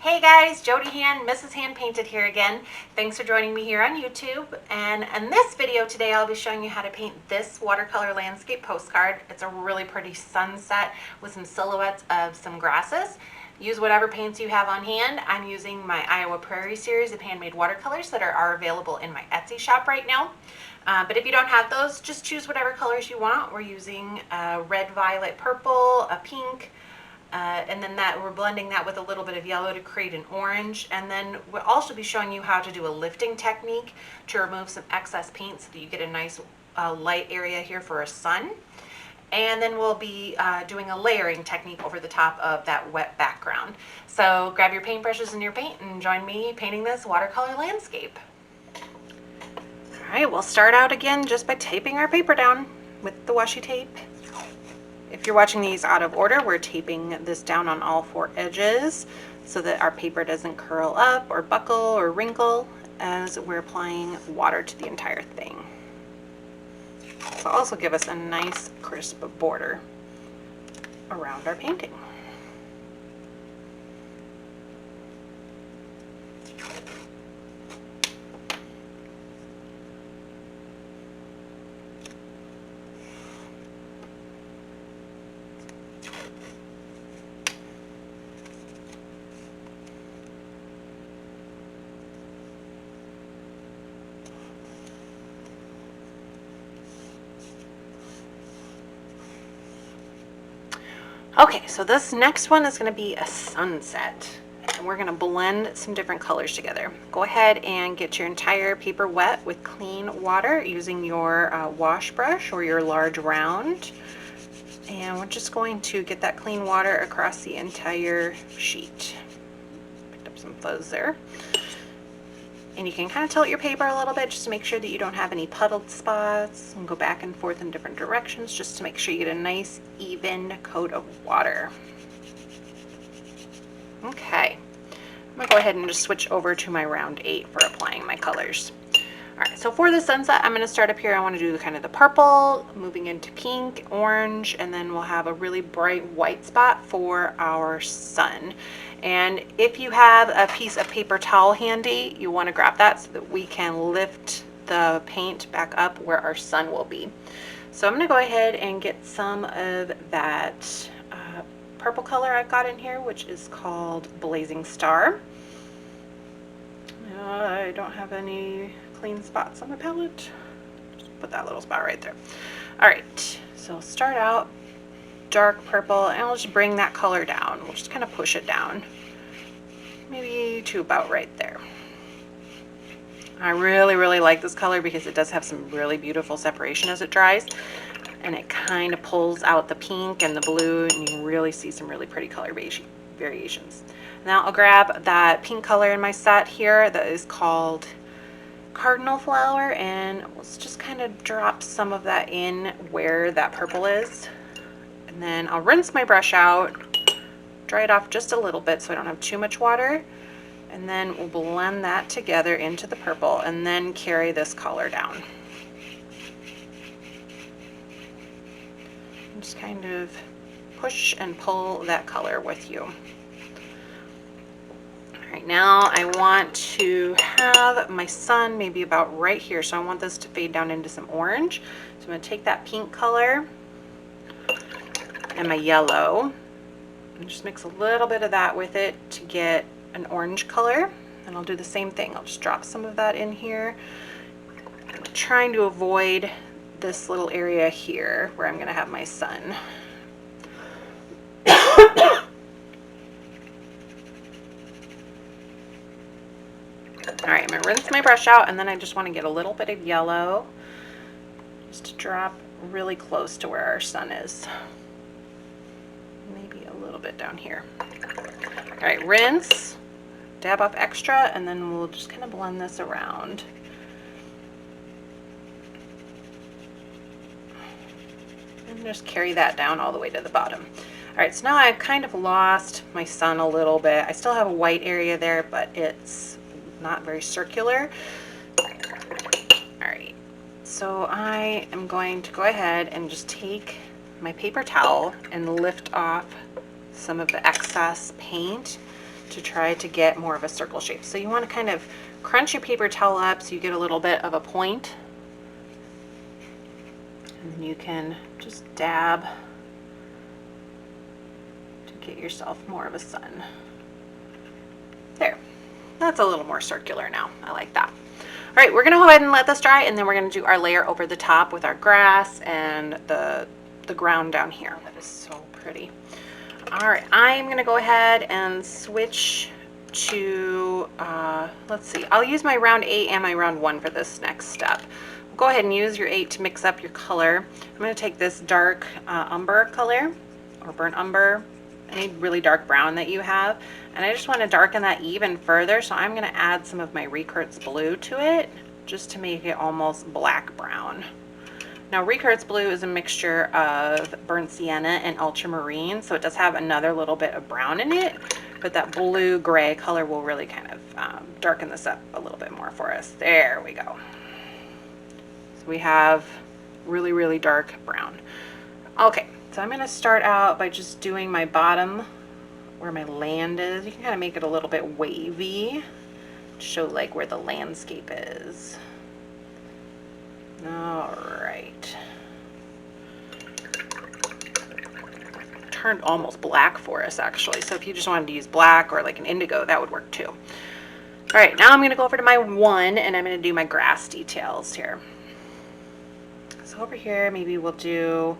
Hey guys, Jody Hand, Mrs. Hand Painted here again. Thanks for joining me here on YouTube. And in this video today, I'll be showing you how to paint this watercolor landscape postcard. It's a really pretty sunset with some silhouettes of some grasses. Use whatever paints you have on hand. I'm using my Iowa Prairie series of handmade watercolors that are available in my Etsy shop right now. But if you don't have those, just choose whatever colors you want. We're using a red, violet, purple, a pink, and then we're blending that with a little bit of yellow to create an orange. And then we'll also be showing you how to do a lifting technique to remove some excess paint so that you get a nice light area here for a sun. And then we'll be doing a layering technique over the top of that wet background. So grab your paintbrushes and your paint and join me painting this watercolor landscape. All right, we'll start out again just by taping our paper down with the washi tape. If you're watching these out of order, we're taping this down on all four edges so that our paper doesn't curl up or buckle or wrinkle as we're applying water to the entire thing. This will also give us a nice crisp border around our painting. Okay, so this next one is going to be a sunset, and we're going to blend some different colors together. Go ahead and get your entire paper wet with clean water using your wash brush or your large round, and we're just going to get that clean water across the entire sheet. Picked up some fuzz there. And you can kind of tilt your paper a little bit just to make sure that you don't have any puddled spots, and go back and forth in different directions just to make sure you get a nice even coat of water. Okay, I'm gonna go ahead and just switch over to my round 8 for applying my colors. All right, so for the sunset, I'm gonna start up here. I wanna do kind of the purple, moving into pink, orange, and then we'll have a really bright white spot for our sun. And if you have a piece of paper towel handy, you want to grab that so that we can lift the paint back up where our sun will be. So I'm going to go ahead and get some of that purple color I've got in here, which is called Blazingstar. I don't have any clean spots on my palette. Just put that little spot right there. All right, so I'll start out dark purple, and I'll just bring that color down. We'll just kind of push it down, maybe to about right there. I really like this color because it does have some really beautiful separation as it dries, and it kind of pulls out the pink and the blue, and you really see some really pretty color variations. Now I'll grab that pink color in my set here that is called Cardinal Flower, and let's just kind of drop some of that in where that purple is. And then I'll rinse my brush out, dry it off just a little bit so I don't have too much water, and then we'll blend that together into the purple and then carry this color down. And just kind of push and pull that color with you. All right, now I want to have my sun maybe about right here, so I want this to fade down into some orange. So I'm going to take that pink color and my yellow and just mix a little bit of that with it to get an orange color. And I'll do the same thing. I'll just drop some of that in here. I'm trying to avoid this little area here where I'm going to have my sun. All right, I'm going to rinse my brush out, and then I just want to get a little bit of yellow just to drop really close to where our sun is. Maybe a little bit down here. All right, rinse, dab off extra, and then we'll just kind of blend this around. And just carry that down all the way to the bottom. All right, so now I've kind of lost my sun a little bit. I still have a white area there, but it's not very circular. All right, so I am going to go ahead and just take my paper towel and lift off some of the excess paint to try to get more of a circle shape. So you want to kind of crunch your paper towel up so you get a little bit of a point. And then you can just dab to get yourself more of a sun. There, that's a little more circular now. I like that. All right, we're gonna go ahead and let this dry, and then we're gonna do our layer over the top with our grass and the ground down here. That is so pretty. All right, I'm gonna go ahead and switch to, let's see, I'll use my round 8 and my round 1 for this next step. Go ahead and use your 8 to mix up your color. I'm gonna take this dark umber color, or burnt umber, any really dark brown that you have, and I just want to darken that even further, so I'm going to add some of my Recurts blue to it just to make it almost black brown. Now Recurts blue is a mixture of burnt sienna and ultramarine, so it does have another little bit of brown in it, but that blue gray color will really kind of darken this up a little bit more for us. There we go. So we have really, really dark brown. Okay. So I'm going to start out by just doing my bottom where my land is. You can kind of make it a little bit wavy to show like where the landscape is. All right. Turned almost black for us actually. So if you just wanted to use black or like an indigo, that would work too. All right, now I'm going to go over to my 1 and I'm going to do my grass details here. So over here, maybe we'll do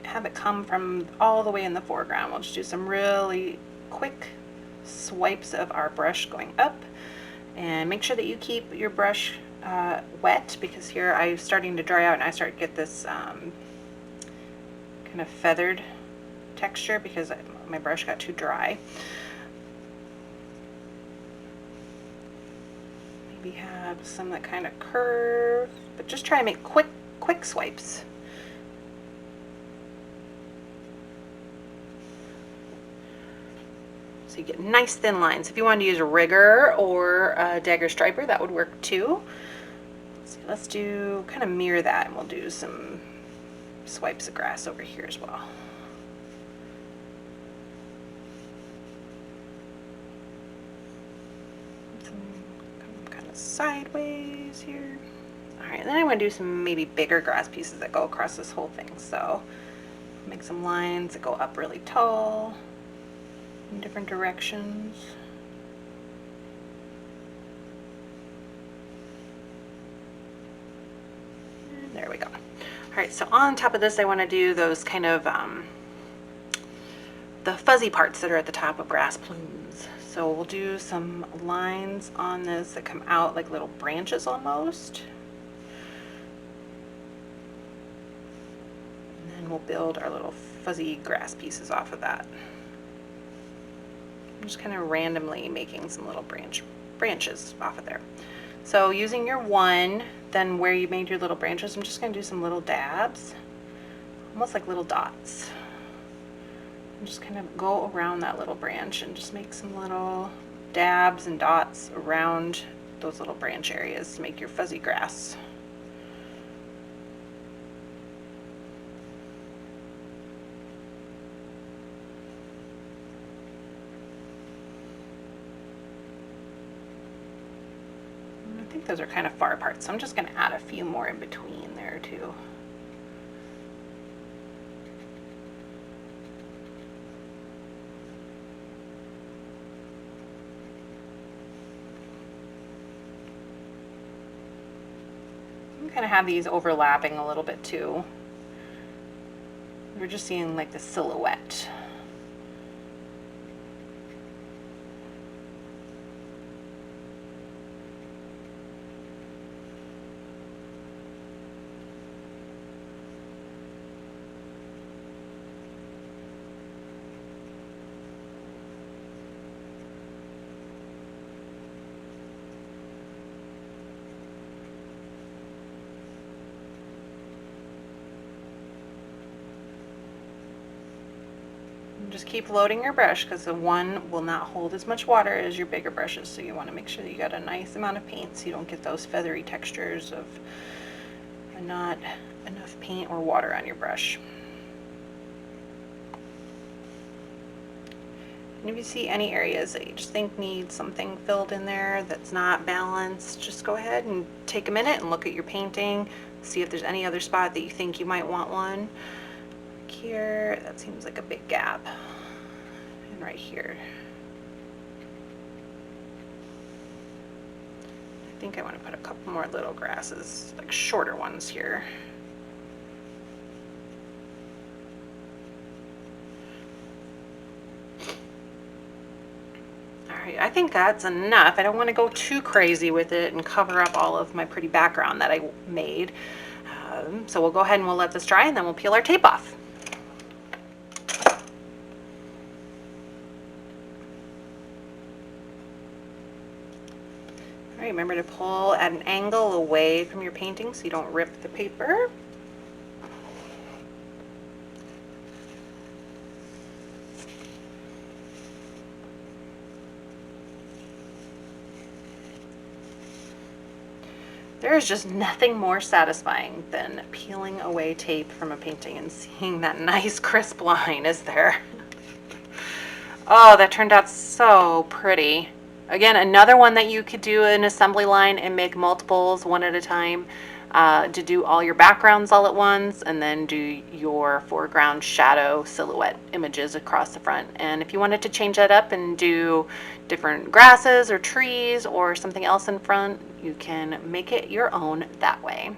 have it come from all the way in the foreground. We'll just do some really quick swipes of our brush going up, and make sure that you keep your brush wet, because here I'm starting to dry out and I start to get this kind of feathered texture because my brush got too dry. Maybe have some that kind of curve, but just try and make quick swipes. So you get nice thin lines. If you wanted to use a rigger or a dagger striper, that would work too. Let's do, kind of mirror that, and we'll do some swipes of grass over here as well. Kind of sideways here. All right, and then I want to do some maybe bigger grass pieces that go across this whole thing. So make some lines that go up really tall in different directions. And there we go. All right, so on top of this, I want to do those kind of the fuzzy parts that are at the top of grass plumes. So we'll do some lines on this that come out like little branches almost. And then we'll build our little fuzzy grass pieces off of that. I'm just kind of randomly making some little branches off of there. So using your 1, then where you made your little branches, I'm just going to do some little dabs, almost like little dots. And just kind of go around that little branch and just make some little dabs and dots around those little branch areas to make your fuzzy grass. I think those are kind of far apart, so I'm just going to add a few more in between there too. I'm going to have these overlapping a little bit too. We're just seeing like the silhouette. Just keep loading your brush, because the 1 will not hold as much water as your bigger brushes, so you want to make sure that you got a nice amount of paint so you don't get those feathery textures of not enough paint or water on your brush. And if you see any areas that you just think need something filled in there that's not balanced, just go ahead and take a minute and look at your painting, see if there's any other spot that you think you might want one. Here, that seems like a big gap. And right here. I think I want to put a couple more little grasses, like shorter ones here. I think that's enough. I don't want to go too crazy with it and cover up all of my pretty background that I made. So we'll go ahead and we'll let this dry, and then we'll peel our tape off. All right, remember to pull at an angle away from your painting so you don't rip the paper. There is just nothing more satisfying than peeling away tape from a painting and seeing that nice crisp line, is there? Oh, that turned out so pretty. Again, another one that you could do an assembly line and make multiples one at a time, to do all your backgrounds all at once, and then do your foreground shadow silhouette images across the front. And if you wanted to change that up and do different grasses or trees or something else in front, you can make it your own that way.